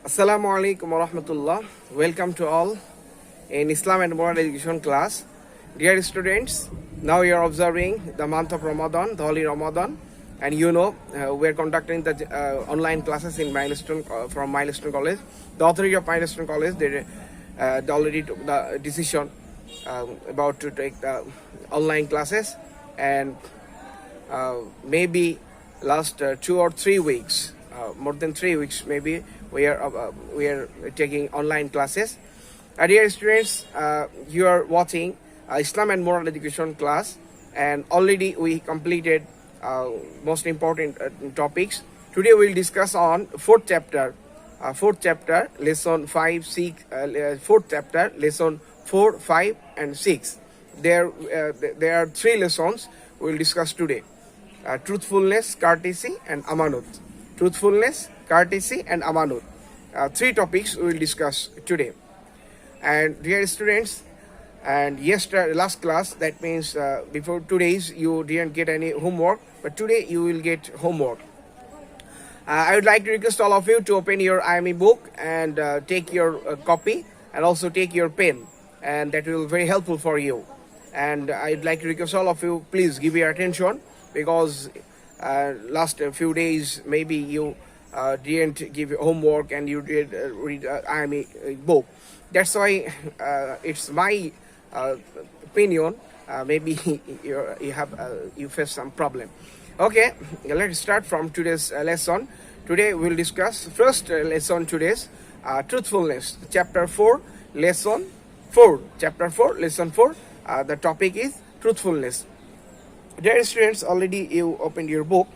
Assalamu alaikum wa rahmatullah. Welcome to all in Islam and Moral Education class. Dear students, now you are observing the month of Ramadan, the holy Ramadan, and we are conducting the online classes in Milestone from Milestone College. The authority of Milestone College, they already took the decision about to take the online classes, and maybe last 2 or 3 weeks, more than 3 weeks maybe, we are taking online classes. Dear students, you are watching Islam and Moral Education class, and already we completed most important topics. Today we will discuss on fourth chapter, lesson 5, 6, fourth chapter, lesson 4, 5 and 6. There are 3 lessons we will discuss today. Truthfulness, courtesy and Amanat. Truthfulness, courtesy and Amanat. 3 topics we will discuss today. And dear students, and yesterday last class, that means before 2 days you didn't get any homework, but today you will get homework. I would like to request all of you to open your IME book and take your copy, and also take your pen, and that will be very helpful for you. And I'd like to request all of you, please give your attention, because last few days maybe you didn't give homework and you did read IME book. That's why it's my opinion. Maybe you face some problem. Okay, let's start from today's lesson. Today we'll discuss first lesson today's truthfulness, chapter 4, lesson 4. Chapter 4, lesson 4. The topic is truthfulness. Dear students, already you opened your book.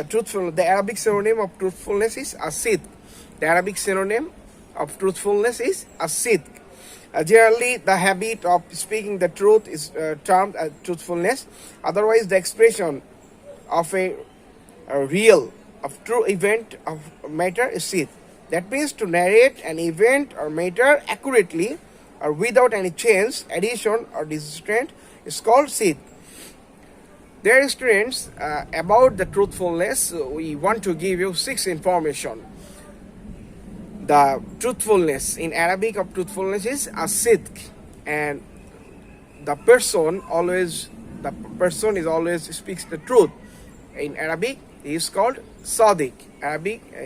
Truthfulness. The Arabic synonym of truthfulness is asid. The Arabic synonym of truthfulness is asid. Generally, the habit of speaking the truth is termed as truthfulness. Otherwise, the expression of a real, of true event of matter is sid. That means to narrate an event or matter accurately or without any change, addition or distortion is called sid. Dear students, about the truthfulness, we want to give you 6 information. The truthfulness in Arabic of truthfulness is as-sidq, and the person is always speaks the truth. In Arabic, he is called sadiq.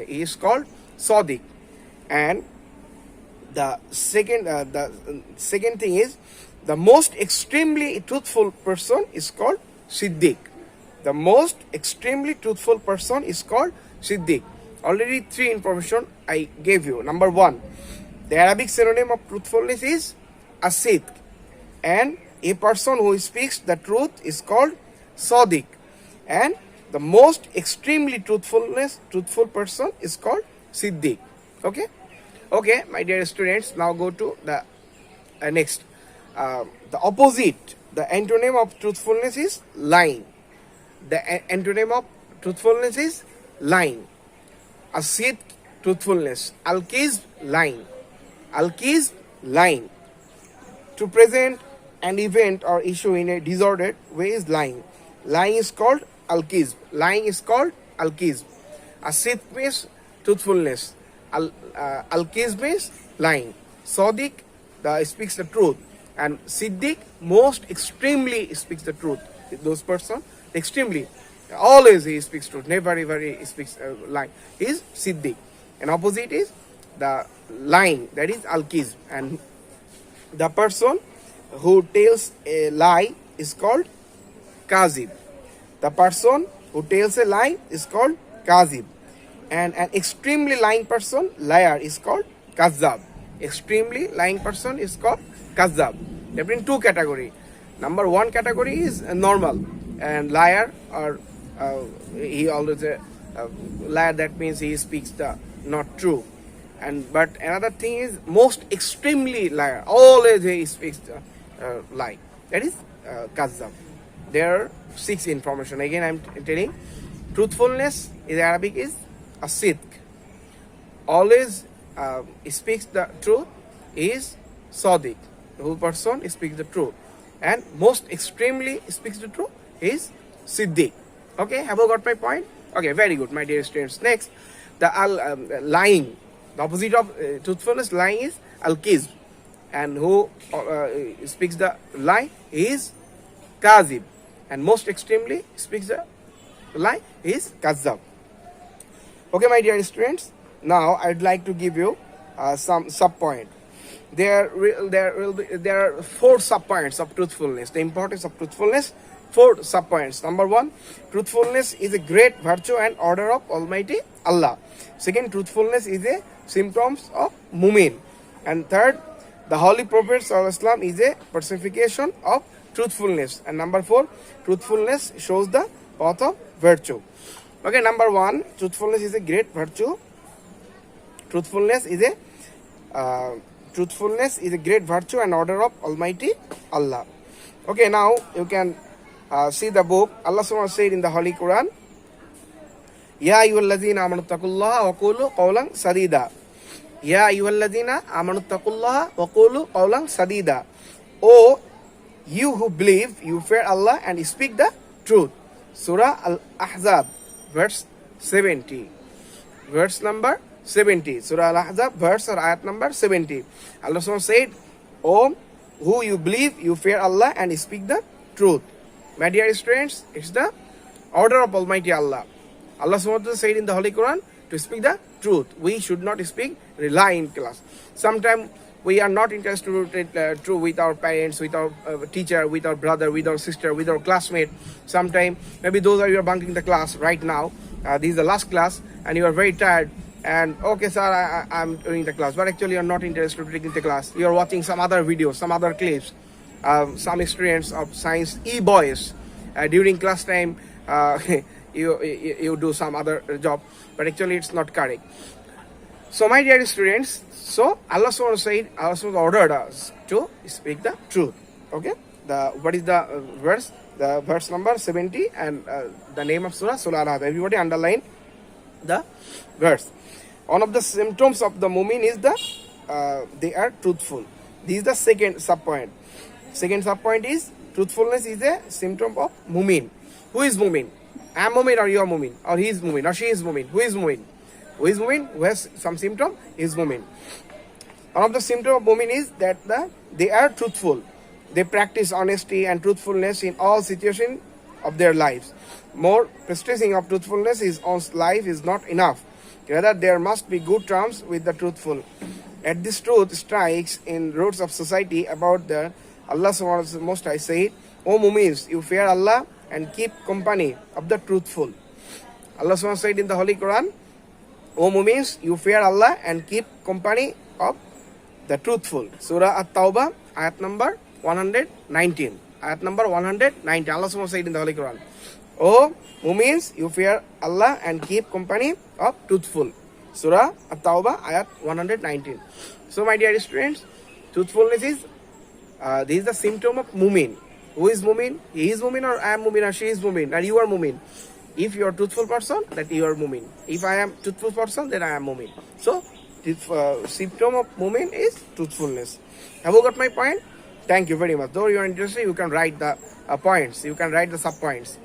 He is called sadiq. And the second thing is, the most extremely truthful person is called Siddiq. The most extremely truthful person is called Siddiq. Already 3 information I gave you. Number 1, the Arabic synonym of truthfulness is asid, and a person who speaks the truth is called Sadiq, and the most extremely truthful person is called Siddiq. Okay, my dear students, now go to the next. The opposite, the antonym of truthfulness is lying. The antonym of truthfulness is lying. Asid, truthfulness. Al-kizb, lying. Al-kizb, lying. To present an event or issue in a disordered way is lying. Lying is called al-kizb. Lying is called al-kizb. Asid means truthfulness. Al-kizb means lying. Sadiq, speaks the truth. And Siddiq, most extremely speaks the truth. Those person, extremely, always he speaks truth. Never ever he speaks lie. He is Siddiq. And opposite is the lying, that is al-kizb. And the person who tells a lie is called kazib. The person who tells a lie is called kazib. And an extremely lying person, liar, is called kazzab. Extremely lying person is called kazzab. There have been 2 categories. Number 1 category is normal, and liar, or he always liar. That means he speaks the not true. But another thing is most extremely liar. Always he speaks the lie. That is kazzab. There are 6 information. Again, I am telling. Truthfulness in Arabic is as-sidq. Always speaks the truth is sadiq. The whole person speaks the truth, and most extremely speaks the truth is Siddiq. Okay, have you got my point? Okay, very good, my dear students. Next, the lying. The opposite of truthfulness, lying, is al-kizb. And who speaks the lie is kazib. And most extremely speaks the lie is kazzab. Okay, my dear students, now I'd like to give you some sub-point. There are 4 sub-points of truthfulness. The importance of truthfulness, 4 sub-points. Number 1, truthfulness is a great virtue and order of Almighty Allah. Second, truthfulness is a symptoms of mu'min. And third, the Holy Prophet ﷺ is a personification of truthfulness. And number 4, truthfulness shows the path of virtue. Okay, number 1, truthfulness is a great virtue. Truthfulness is a great virtue and order of Almighty Allah. Okay, now you can see the book. Allah subhanahu said in the Holy Quran, Ya ayyuhallazina amanu taqullaha wa qulu qawlan sadida. Ya ayyuhallazina amanu taqullaha wa qulu qawlan sadida. O you who believe, you fear Allah and speak the truth. Surah Al-Ahzab, verse 70. Verse number 70. Surah Al-Ahzab, verse or ayat number 70. Allah subhanahu said, O who you believe, you fear Allah and speak the truth. My dear students, it's the order of Almighty Allah. Allah subhanahu said in the Holy Quran to speak the truth. We should not speak lie in class. Sometimes we are not interested to true with our parents, with our teacher, with our brother, with our sister, with our classmate. Sometimes maybe those are you are bunking the class right now. This is the last class and you are very tired. And okay, sir, I'm doing the class, but actually you are not interested in taking the class. You are watching some other videos, some other clips, some experience of science e-boys. During class time, you do some other job, but actually it's not correct. So my dear students, so Allah subhanahu ordered us to speak the truth. Okay, what is the verse? The verse number 70 and the name of Surah, Surah Al-Ahzab. Everybody underline the verse. One of the symptoms of the mu'min is they are truthful. This is the second sub-point. Second sub-point is truthfulness is a symptom of mu'min. Who is mu'min? I am mu'min or you are mu'min? Or he is mu'min or she is mu'min? Who is mu'min? Who is mu'min? Who has some symptom? Is mu'min. One of the symptoms of mu'min is that they are truthful. They practice honesty and truthfulness in all situations of their lives. More practicing of truthfulness in one's life is not enough. Rather, there must be good terms with the truthful. At this truth strikes in roots of society about the Allah subhanahu wa ta'ala most I say, O mu'mins, you fear Allah and keep company of the truthful. Allah subhanahu wa ta'ala said in the Holy Quran, O mu'mins, you fear Allah and keep company of the truthful. Surah At-Tawbah, ayat number 119. Ayat number 119. Allah subhanahu wa ta'ala said in the Holy Quran, O mu'mins, you fear Allah and keep company of truthful. Surah At-Tawbah, ayat 119. So my dear students, truthfulness is this is the symptom of mu'min. Who is mu'min? He is mu'min or I am mu'min or she is mu'min or you are mu'min. If you are truthful person, that you are mu'min. If I am truthful person, then I am mu'min. So the symptom of mu'min is truthfulness. Have you got my point? Thank you very much. Though you are interested, you can write the points. You can write the sub points.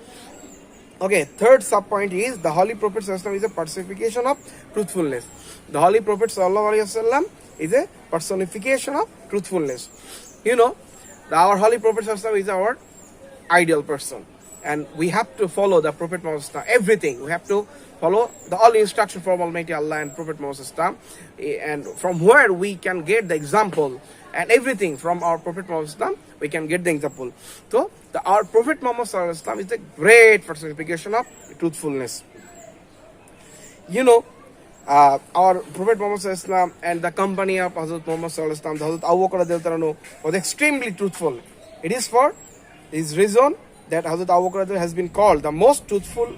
Okay, third sub point is the Holy Prophet ﷺ is a personification of truthfulness. The Holy Prophet ﷺ is a personification of truthfulness. You know, our Holy Prophet ﷺ is our ideal person. And we have to follow the Prophet Muhammad ﷺ. Everything. We have to follow all instruction from Almighty Allah and Prophet Muhammad ﷺ. And from where we can get the example and everything from our Prophet Muhammad ﷺ, we can get the example. So, our Prophet Muhammad ﷺ is a great personification of truthfulness. You know, our Prophet Muhammad ﷺ and the company of Hazrat Muhammad ﷺ, the Hazrat Abu Bakr radhiyallahu anhu, was extremely truthful. It is for this reason that Hazrat Abu Bakr has been called the most truthful,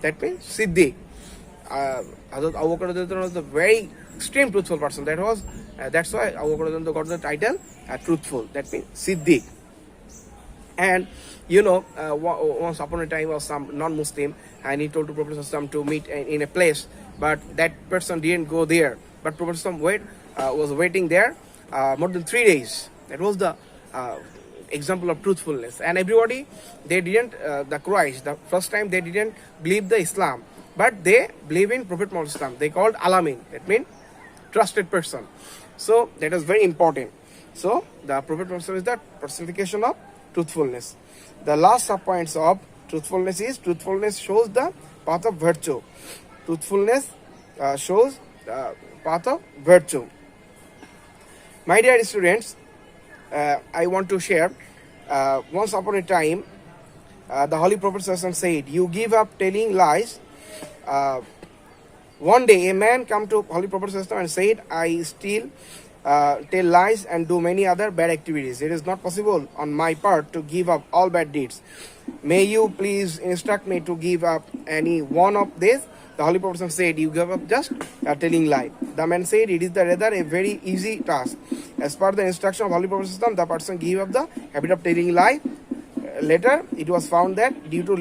that means Siddiq. Hazrat Abu Bakr radhiyallahu anhu was a very extreme truthful person. That's why Abu Bakr got the title truthful. That means Siddiq. And you know, once upon a time was some non-Muslim and he told the Prophet ﷺ to meet in a place, but that person didn't go there. But Prophet ﷺ was waiting there more than 3 days. That was the example of truthfulness. And everybody, they didn't, the Quraysh, the first time they didn't believe the Islam, but they believe in Prophet Muhammad ﷺ. They called Alamin. That means trusted person. So that is very important. So the Prophet Muhammad is the personification of truthfulness. The last subpoints of truthfulness is truthfulness shows the path of virtue. Truthfulness shows the path of virtue. My dear students, I want to share. Once upon a time, the Holy Prophet said, "You give up telling lies." One day, a man came to Holy Prophet and said, "I still tell lies and do many other bad activities. It is not possible on my part to give up all bad deeds. May you please instruct me to give up any one of these?" The Holy Prophet said, "You give up just telling lie." The man said, "It is rather a very easy task. As per the instruction of Holy Prophet, the person gave up the habit of telling lie. Later, it was found that due to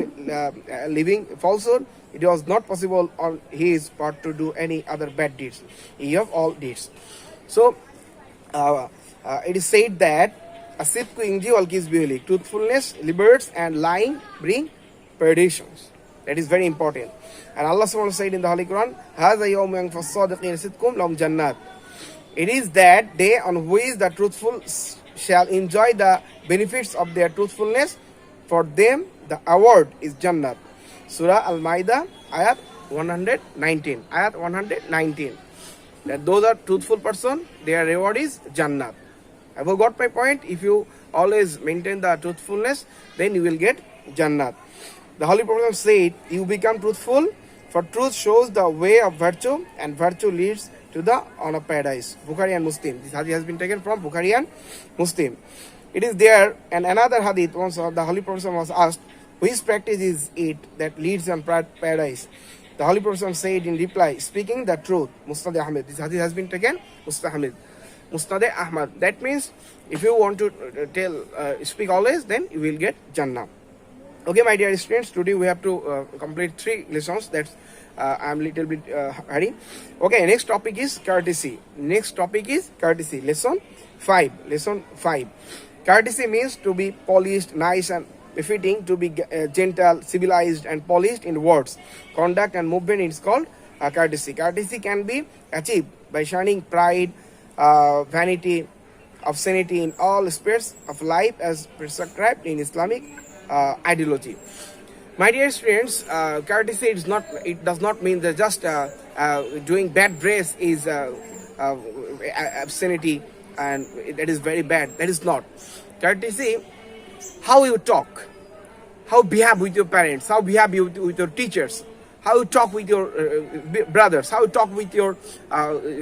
living falsehood, it was not possible on his part to do any other bad deeds. He have all deeds." So, it is said that "Asibku inji walkis bihuli," truthfulness liberates and lying bring perditions. That is very important. And Allah subhanahu wa ta'ala said in the Holy Quran, "Haza yawm yanfas sadiqin sidqum lahum jannat." It is that day on which the truthful shall enjoy the benefits of their truthfulness. For them, the award is Jannat. Surah Al-Ma'idah, ayat 119. Ayat 119. That those are truthful person, their reward is Jannat. Have you got my point? If you always maintain the truthfulness, then you will get Jannat. The Holy Prophet said, "You become truthful, for truth shows the way of virtue, and virtue leads to the honor of paradise." Bukhari and Muslim. This hadith has been taken from Bukhari and Muslim. It is there, and another hadith, once the Holy Prophet was asked, "Which practice is it that leads on paradise?" The Holy Prophet said in reply, "Speaking the truth." Musnad Ahmad. This hadith has been taken, Musnad Ahmad. That means, if you want to speak always, then you will get Jannah. Okay, my dear students, today we have to complete 3 lessons. That's I'm little bit hurry. Okay, next topic is courtesy. Lesson 5. Courtesy means to be polished, nice and befitting, to be gentle, civilized and polished in words, conduct and movement. It's called courtesy. Courtesy can be achieved by shunning pride, vanity, obscenity in all spheres of life as prescribed in Islamic ideology. My dear students, courtesy does not mean that just doing bad dress is obscenity and that is very bad. That is not. Courtesy, how you talk, how you behave with your parents, how you behave with your teachers, how you talk with your brothers, how you talk with your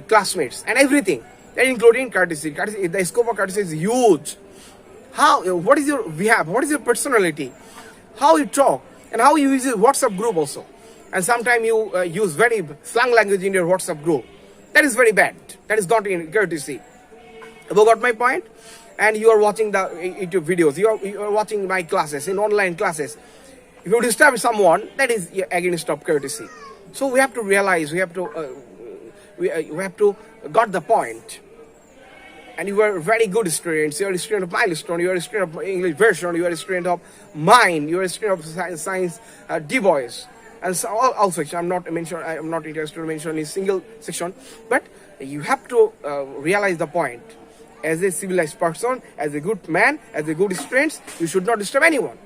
classmates and everything. That including courtesy. The scope of courtesy is huge. What is your behave? What is your personality? How you talk and how you use your WhatsApp group also. And sometimes you use very slang language in your WhatsApp group. That is very bad. That is not in courtesy. Have you got my point? And you are watching the YouTube videos. You are watching my classes, in online classes. If you disturb someone, that is against of courtesy. So we have to realize, we have to got the point. And you are very good students. You are a student of Milestone. You are a student of English version. You are a student of mine. You are a student of science D-boys. And so all sections. I'm not interested to mention a single section. But you have to realize the point. As a civilized person, as a good man, as a good student, you should not disturb anyone.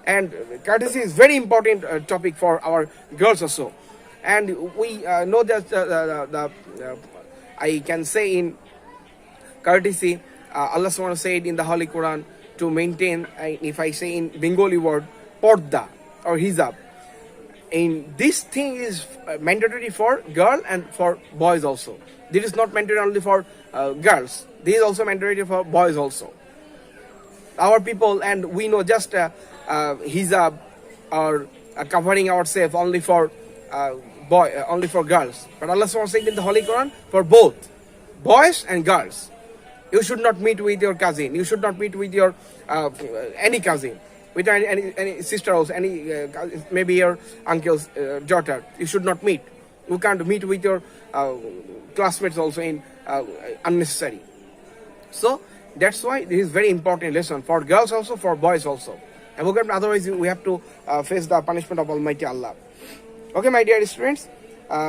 And courtesy is very important topic for our girls also. And we know that I can say in courtesy, Allah subhanahu wa ta'ala said in the Holy Quran to maintain, if I say in Bengali word, porda or hijab. And this thing is mandatory for girl and for boys also. This is not mandatory only for girls. This is also mandatory for boys also. Our people, and we know just hijab or covering ourselves only for only for girls. But Allah subhanahu wa ta'ala said in the Holy Quran for both boys and girls. You should not meet with your cousin. You should not meet with your any cousin, with any sister also, maybe your uncle's daughter. You should not meet. You can't meet with your classmates also in unnecessary. So that's why this is very important lesson for girls also, for boys also. Otherwise we have to face the punishment of Almighty Allah. Okay, my dear students,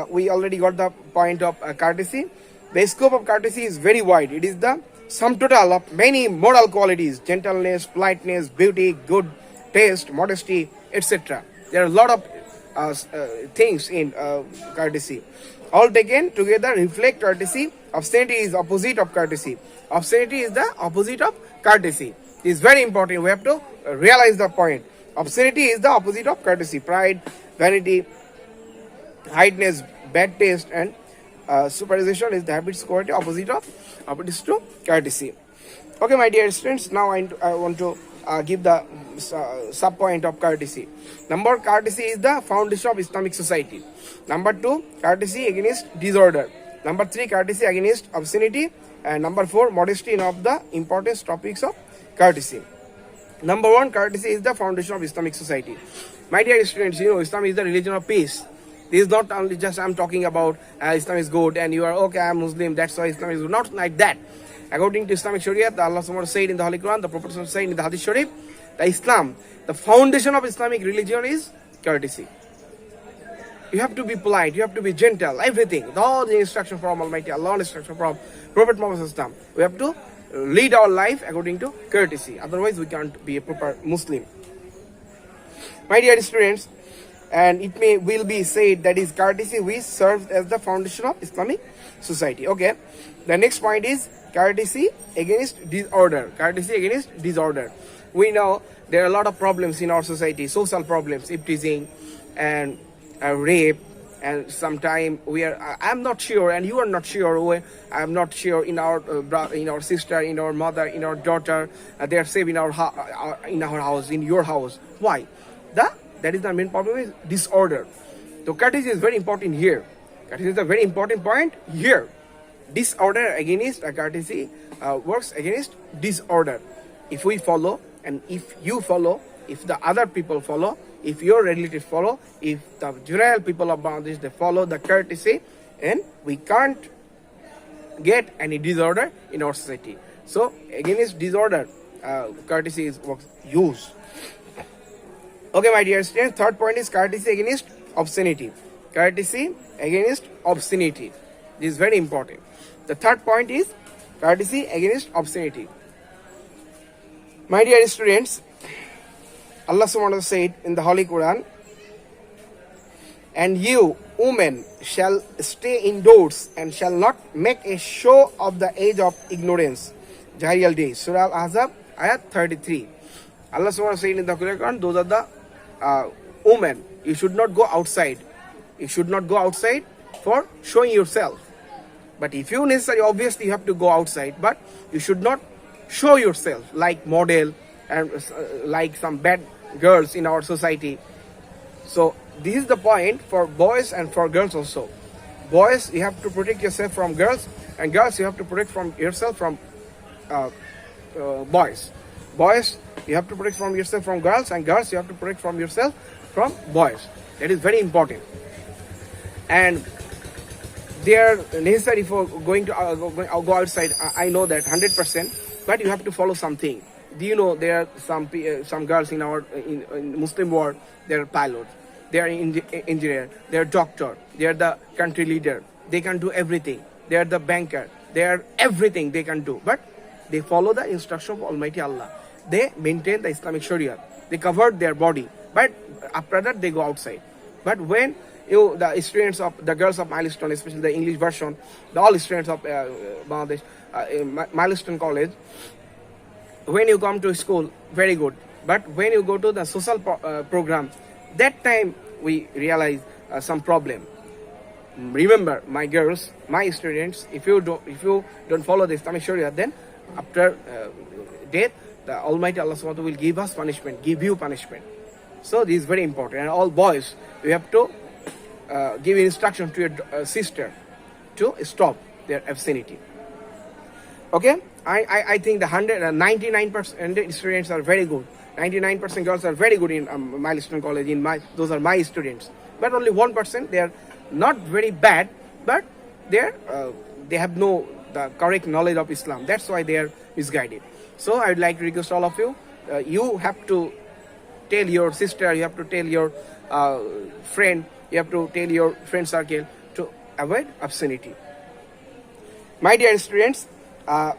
we already got the point of courtesy. The scope of courtesy is very wide. It is the sum total of many moral qualities: gentleness, politeness, beauty, good taste, modesty, etc. There are a lot of things in courtesy. All taken together reflect courtesy. Obscenity is opposite of courtesy. Obscenity is the opposite of courtesy. It is very important. We have to realize the point. Obscenity is the opposite of courtesy. Pride, vanity, highness, bad taste, and superstition is the habits quality opposite to courtesy. Okay, my dear students, now I want to give the sub point of courtesy. Number, courtesy is the foundation of Islamic society. Number 2, courtesy against disorder. Number 3, courtesy against obscenity. And number 4, modesty in of the important topics of courtesy. Number 1, courtesy is the foundation of Islamic society. My dear students, Islam is the religion of peace. This is not only just I'm talking about Islam is good and you are okay, I'm Muslim, that's why Islam is good. Not like that. According to Islamic Sharia, Allah Subhanahu said in the Holy Quran, the Prophet said in the Hadith Sharif, the foundation of Islamic religion is courtesy. You have to be polite, you have to be gentle, everything. All the instruction from Almighty Allah, instruction from Prophet Muhammad. We have to lead our life according to courtesy. Otherwise, we can't be a proper Muslim. My dear students, and it will be said that is courtesy which serves as the foundation of Islamic society. Okay. The next point is courtesy against disorder. Courtesy against disorder. We know there are a lot of problems in our society, social problems, teasing and rape, and sometime I'm not sure, and you are not sure. I'm not sure in our sister, in our mother, in our daughter, they are safe in our house, in your house. Why? That is the main problem is disorder. So courtesy is very important here. Courtesy is a very important point here. Disorder against courtesy works against disorder. If we follow, and if you follow, if the other people follow, if your relatives follow, if the general people of Bangladesh they follow the courtesy, and we can't get any disorder in our society. So against disorder, courtesy is works used. Okay, my dear students, third point is courtesy against obscenity. Courtesy against obscenity. This is very important. The third point is courtesy against obscenity. My dear students, Allah subhanahu wa ta'ala said in the Holy Quran, and you, women, shall stay indoors and shall not make a show of the age of ignorance. Jahiliyah days. Surah Al-Ahzab, ayat 33. Allah subhanahu wa ta'ala said in the Quran, those are the women. You should not go outside. You should not go outside for showing yourself. But if you necessarily, obviously you have to go outside, but you should not show yourself like model and like some bad girls in our society. So this is the point for boys and for girls also. Boys, you have to protect yourself from girls, and girls, you have to protect from yourself from boys. Boys, you have to protect from yourself from girls, and girls, you have to protect from yourself from boys. That is very important. And they are necessary for going to go outside. I know that 100%, but you have to follow something. Do you know there are some girls in our in Muslim world? They are pilots, they are engineer, they are doctor, they are the country leader. They can do everything. They are the banker. They are everything they can do, but they follow the instruction of Almighty Allah. They maintain the Islamic Sharia. They covered their body, but after that they go outside. But when the students of the girls of Milestone, especially the English version, all students of Bangladesh, Milestone College, when you come to school, very good. But when you go to the social program, that time we realize some problem. Remember, my girls, my students, if you don't follow the Islamic Sharia, then after death, the Almighty Allah Subhanahu wa Ta'ala will give us punishment, give you punishment. So this is very important. And all boys, you have to give instruction to your sister to stop their obscenity. Okay, I think the 99% students are very good. 99% girls are very good in Milestone College. Those are my students. But only 1%, they are not very bad, but they have no the correct knowledge of Islam. That's why they are misguided. So I would like to request all of you. You have to tell your sister, you have to tell your friend You have to tell your friend circle to avoid obscenity. My dear students,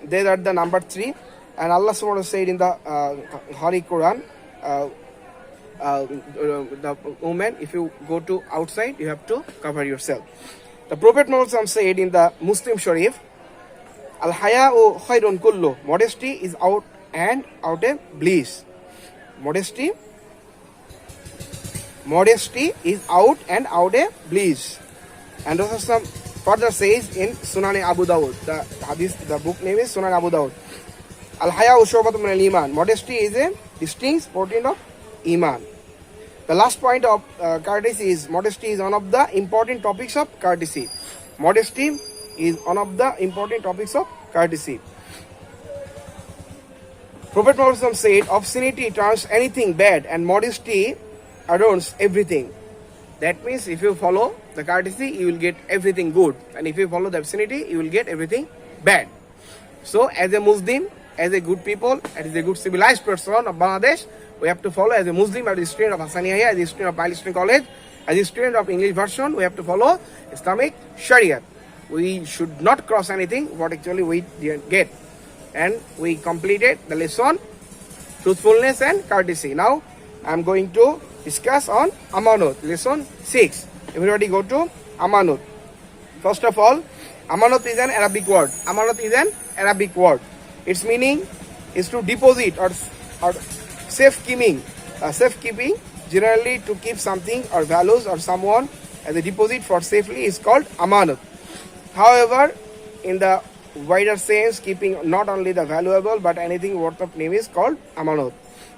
there are the number 3, and Allah subhanahu wa ta'ala said in the Holy Quran, the woman, if you go to outside, you have to cover yourself. The Prophet Muhammad said in the Muslim Sharif, Al-haya'u khairun kullu, modesty is out and out a bliss. Modesty is out and out a bliss. And Rasul further says in Sunan Abu Dawud, the book name is Sunan Abu Dawud, Al-haya'u shu'batun min al-iman, modesty is a distinct portion of iman. The last point of courtesy is modesty is one of the important topics of courtesy. Modesty is one of the important topics of courtesy. Prophet Muhammad said, obscenity turns anything bad and modesty adorns everything. That means if you follow the courtesy, you will get everything good. And if you follow the obscenity, you will get everything bad. So as a Muslim, as a good people, as a good civilized person of Bangladesh, we have to follow as a Muslim, as a student of Hasan Yahya, as a student of Milestone College, as a student of English version, we have to follow Islamic Sharia. We should not cross anything what actually we didn't get. And we completed the lesson, truthfulness and courtesy. Now I am going to discuss on Amanat, lesson 6. Everybody go to Amanat. First of all, Amanat is an Arabic word. Amanat is an Arabic word. Its meaning is to deposit or safekeeping. Safekeeping, generally to keep something or values or someone as a deposit for safely, is called Amanat. However, in the wider sense, keeping not only the valuable but anything worth of name is called Amanat.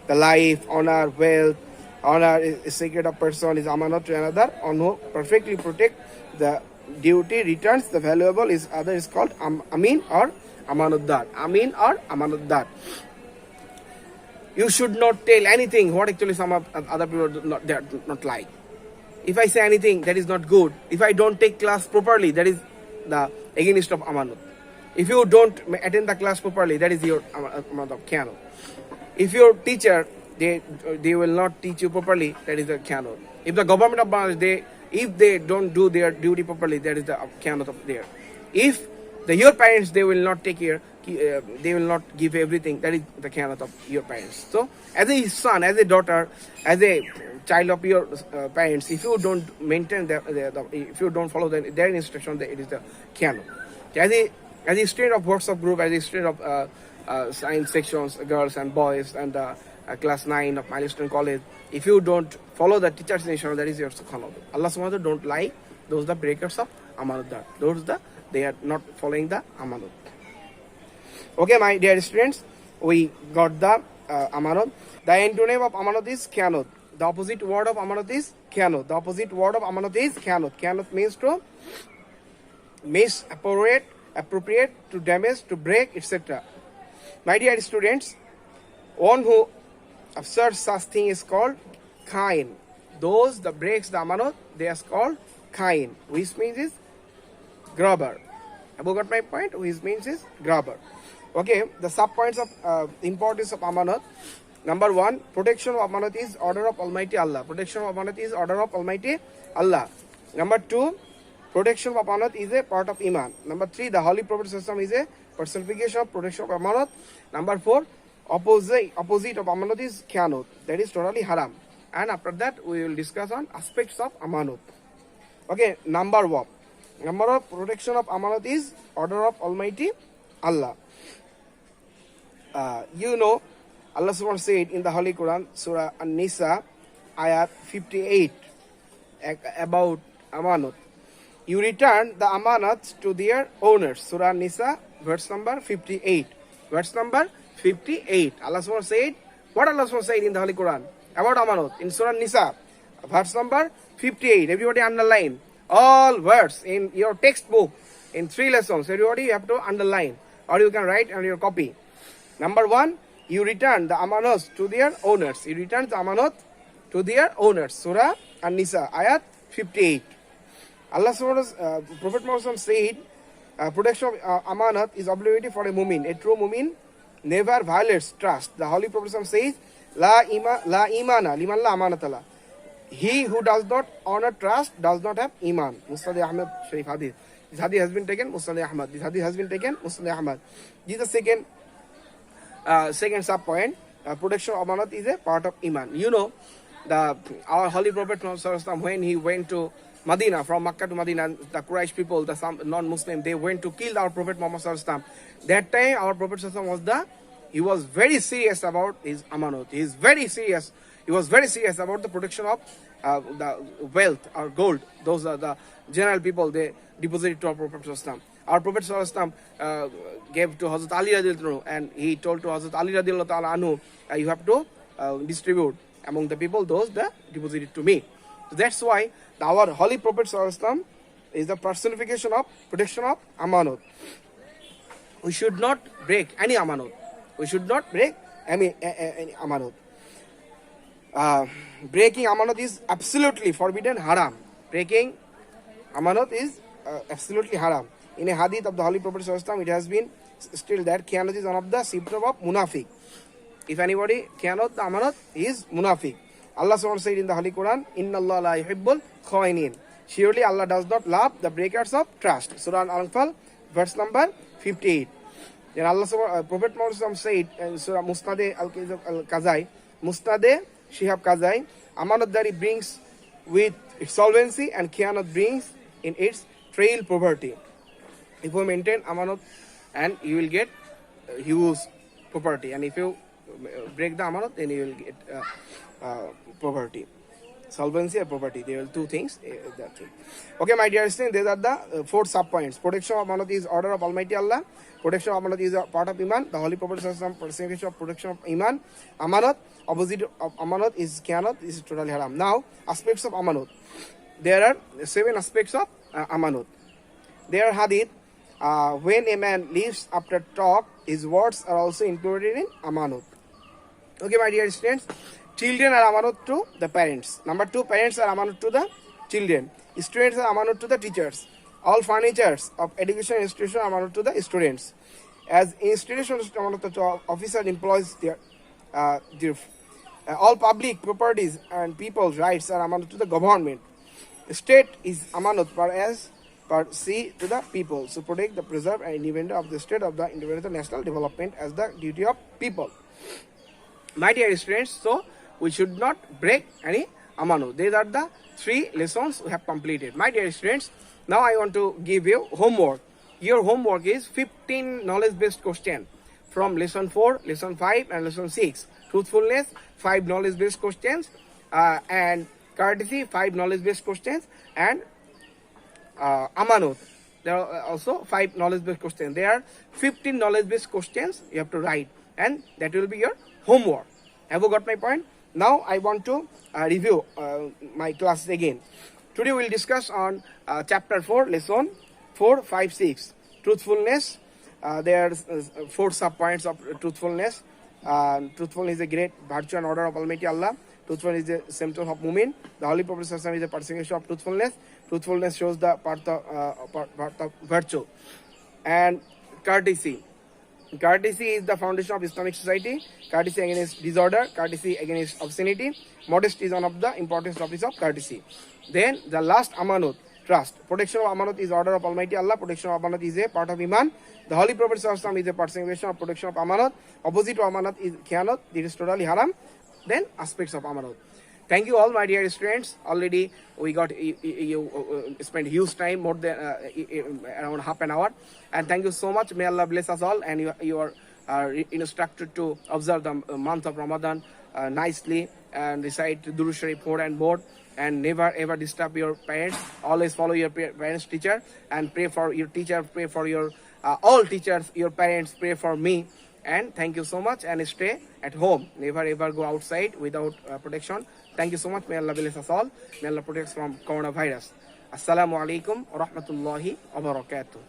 The life, honor, wealth, honor is sacred of person is Amanat to another, on who perfectly protect the duty returns the valuable is other is called Amin or Amanatdar. Amin or Amanatdar. You should not tell anything what actually some of other people do not like. If I say anything that is not good, if I don't take class properly, that is the against of Amanat. If you don't attend the class properly, that is your Amanat of Khianat. If your teacher, they will not teach you properly, that is the Khianat. If the government of Bangladesh, if they don't do their duty properly, that is the Khianat of there. If your parents, they will not take care, they will not give everything, that is the Khianat of your parents. So as a son, as a daughter, as a child of your parents, if you don't maintain if you don't follow their instruction, it is the Khianat. As a student of WhatsApp group, as a student of science sections, girls and boys, and class 9 of Milestone College, if you don't follow the teacher's instruction, that is your Khianat. Allah subhanahu wa ta'ala don't like those the breakers of Amanat. They are not following the Amanat. Okay, my dear students, we got the Amanat. The antonym of Amanat is Khianat. The opposite word of Amanat is Khianat. The opposite word of Amanat is Khianat. Khianat means to misappropriate, to damage, to break, etc. My dear students, one who observes such thing is called Khain. Those that breaks the Amanat, they are called Khain, which means is grabber. Have you got my point? Which means is grabber. Okay, the sub points of importance of Amanat. Number 1, protection of Amanat is order of Almighty Allah. Protection of Amanat is order of Almighty Allah. Number 2, protection of Amanat is a part of Iman. Number 3, the Holy Prophet system is a personification of protection of Amanat. Number 4, opposite of Amanat is Khianat. That is totally haram. And after that, we will discuss on aspects of Amanat. Okay, number 1. Number of protection of Amanat is order of Almighty Allah. You know, Allah subhanahu wa ta'ala said in the Holy Quran, Surah An-Nisa, ayat 58, about Amanat. You return the Amanat to their owners. Surah An-Nisa, verse number 58. Verse number 58. Allah subhanahu wa ta'ala said, what Allah subhanahu wa ta'ala said in the Holy Quran about Amanat? In Surah An-Nisa, verse number 58. Everybody underline. All words in your textbook, in 3 lessons, everybody you have to underline, or you can write on your copy. Number 1, you return the Amanat to their owners. You return the Amanat to their owners. Surah An-Nisa, ayat 58. Allah Prophet Muhammad said, protection of Amanat is obligatory for a mu'min. A true mu'min never violates trust. The Holy Prophet says, La imana liman la amanatala. He who does not honor trust does not have iman. Musnad Ahmad Sharif hadith. This hadith has been taken Musnad Ahmad. This hadith has been taken Musnad Ahmad. This is the second sub point. Protection of amanat is a part of iman. You know, our holy prophet Muhammad, when he went to Medina, from Makkah to Medina, the Quraysh people, the some non-Muslim, they went to kill our prophet Muhammad. That time our prophet he was very serious about his amanat. He is very serious. He was very serious about the protection of the wealth or gold. Those are the general people, they deposited to our prophet. Our prophet gave to Hazrat Ali radiallahu, and he told to Hazrat Ali radiallahu ta'ala anhu, you have to distribute among the people those that deposited to me. So that's why our holy prophet is the personification of protection of amanat. We should not break any amanat. We should not break any amanat. Breaking amanat is absolutely forbidden, haram. Breaking amanat is absolutely haram. In a hadith of the Holy Prophet ﷺ, it has been stated that khiyanat is one of the symptoms of munafiq. If anybody khiyanat the amanat, he is munafiq. Allah SWT said in the Holy Quran, Inna Allah la yuhibbul khawinin. Surely Allah does not love the breakers of trust. Surah Al-Anfal, verse number 58. Then Allah Prophet Muhammad said in Surah Musnad Al-Kazai, Musnad Shihab Kazai, amanatdari brings with its solvency and khiyanat brings in its trail poverty. If you maintain amanat, and you will get huge property, and if you break the amanat, then you will get poverty. Solvency and property, there are two things. Okay, my dear students, these are the 4 sub points. Protection of amanat is order of Almighty Allah. Protection of amanat is a part of iman. The Holy Prophet personification of protection of iman. Amanat, opposite of amanat is khiyanat, is totally haram. Now, aspects of amanat. There are 7 aspects of amanat. There are hadith. When a man leaves after talk, his words are also included in amanat. Okay, my dear students, children are amanat to the parents. Number 2, parents are amanat to the children. Students are amanat to the teachers. All furnitures of education institution are amanat to the students. As institutions amanat to officers, employees, all public properties and people's rights are amanat to the government. State is amanat per se to the people. So protect, the preserve and independence of the state of the independent national development as the duty of people. My dear students, so we should not break any amanat. These are the 3 lessons we have completed. My dear students, now I want to give you homework. Your homework is 15 knowledge-based questions from lesson 4, lesson 5 and lesson 6. Truthfulness, 5 knowledge-based questions, and courtesy, 5 knowledge-based questions, and amanat. There are also 5 knowledge-based questions. There are 15 knowledge-based questions you have to write, and that will be your homework. Have you got my point? Now I want to review my classes again. Today we will discuss on chapter 4, lesson 4, 5, 6. Truthfulness. There are 4 sub-points of truthfulness. Truthfulness is a great virtue and order of Almighty Allah. Truthfulness is the symptom of Mumin. The Holy Prophet is the personification of truthfulness. Truthfulness shows the part of virtue. And courtesy. Courtesy is the foundation of Islamic society. Courtesy against disorder. Courtesy against obscenity. Modesty is one of the important topics of courtesy. Then the last amanat, trust. Protection of amanat is order of Almighty Allah. Protection of amanat is a part of iman. The Holy Prophet is a personification of protection of amanat. Opposite of amanat is khiyanat. It is totally haram. Then aspects of amanat. Thank you all, my dear students. Already we got you spent huge time, more than around half an hour, and thank you so much. May Allah bless us all, and you are instructed to observe the month of Ramadan nicely and recite Durud Sharif 4 and more, and never ever disturb your parents. Always follow your parents' teacher and pray for your teacher. Pray for your all teachers, your parents. Pray for me. And thank you so much, and stay at home. Never ever go outside without protection. Thank you so much. May Allah bless us all. May Allah protect us from coronavirus. Assalamu alaikum wa rahmatullahi wa barakatuh.